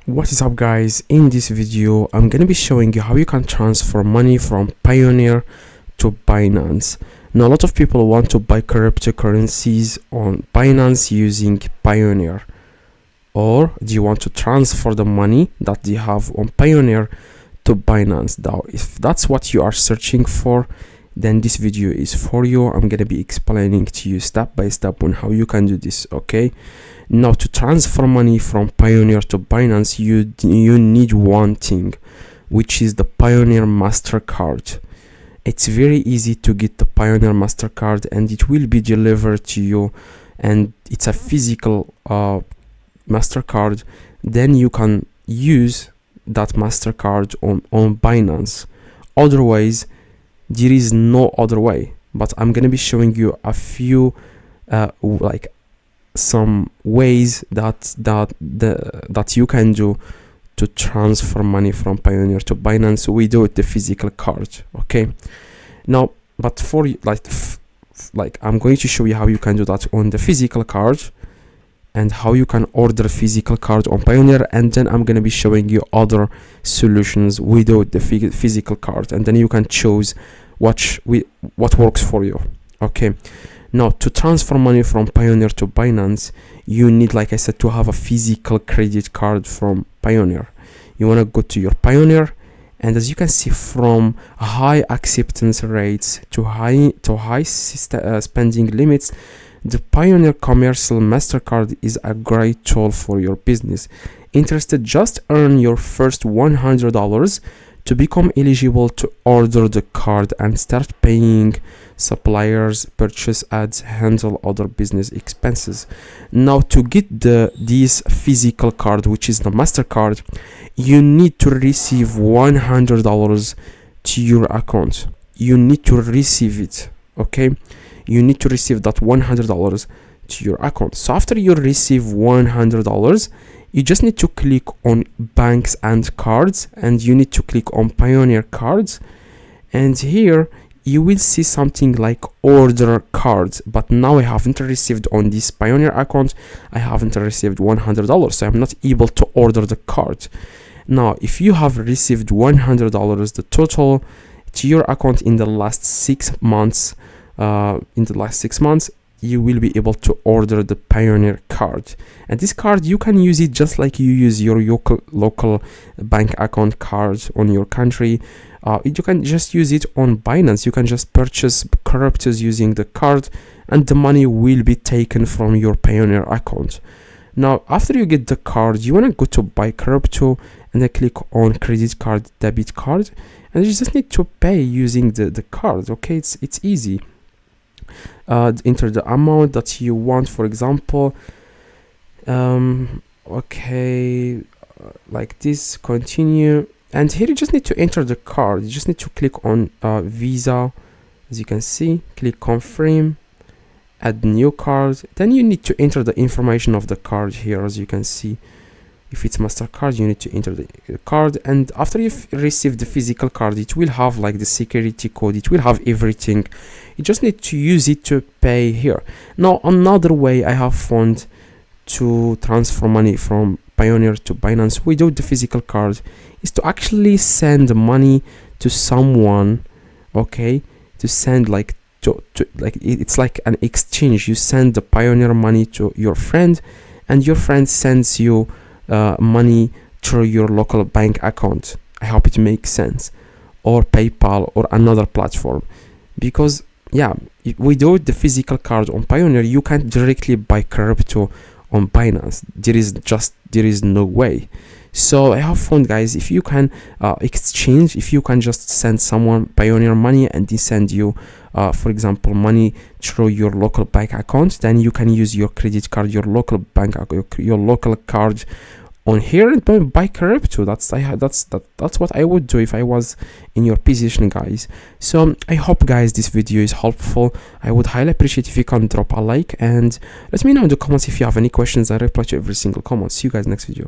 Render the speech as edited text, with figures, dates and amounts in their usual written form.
What is up, guys? In this video I'm gonna be showing you how you can transfer money from Payoneer to Binance. Now a lot of people want to buy cryptocurrencies on Binance using Payoneer, or do you want to transfer the money that they have on Payoneer to Binance? Now if that's what you are searching for, then this video is for you. I'm gonna be explaining to you step by step on how you can do this. Okay, now to transfer money from Payoneer to Binance, you need one thing, which is the Payoneer MasterCard. It's very easy to get the Payoneer MasterCard, and it will be delivered to you, and it's a physical MasterCard. Then you can use that MasterCard on Binance. Otherwise, there is no other way. But I'm gonna be showing you a few some ways that you can do to transfer money from Payoneer to Binance without the physical card. Okay, now but for I'm going to show you how you can do that on the physical card and how you can order physical card on Payoneer, and then I'm going to be showing you other solutions without the physical card, and then you can choose what works for you. Okay, now to transfer money from Payoneer to Binance, you need, like I said, to have a physical credit card from Payoneer. You want to go to your Payoneer, and as you can see, from high acceptance rates to high spending limits, the Payoneer Commercial MasterCard is a great tool for your business. Interested? Just earn your first $100 to become eligible to order the card and start paying suppliers, purchase ads, handle other business expenses. Now to get this physical card, which is the MasterCard, you need to receive $100 to your account. You need to receive it. Okay, you need to receive that $100 to your account. So after you receive $100, you just need to click on banks and cards, and you need to click on Payoneer cards, and here you will see something like order cards. But now I haven't received on this Payoneer account, I haven't received $100, so I'm not able to order the card. Now if you have received $100, the total to your account in the last 6 months, you will be able to order the Payoneer card. And this card, you can use it just like you use your local bank account card on your country. You can just use it on Binance. You can just purchase cryptos using the card, and the money will be taken from your Payoneer account. Now after you get the card, you want to go to buy crypto, and then click on credit card, debit card, and you just need to pay using the card. Okay, it's easy. Enter the amount that you want, for example, okay, like this, continue, and here you just need to enter the card. You just need to click on Visa, as you can see, click confirm, add new card, then you need to enter the information of the card here. As you can see, if it's MasterCard, you need to enter the card, and after you've received the physical card, it will have like the security code, it will have everything. You just need to use it to pay here. Now another way I have found to transfer money from Payoneer to Binance without the physical card is to actually send money to someone. Okay, to send it's like an exchange. You send the Payoneer money to your friend, and your friend sends you money through your local bank account. I hope it makes sense, or PayPal or another platform, because without the physical card on Payoneer, you can't directly buy crypto on Binance. There is no way. So I have found, guys, if you can exchange, if you can just send someone Payoneer money and they send you for example money through your local bank account, then you can use your credit card, your local bank, your local card on here and buy crypto. That's what I would do if I was in your position, guys. So I hope, guys, this video is helpful. I would highly appreciate if you can drop a like, and let me know in the comments if you have any questions. I reply to every single comment. See you guys next video.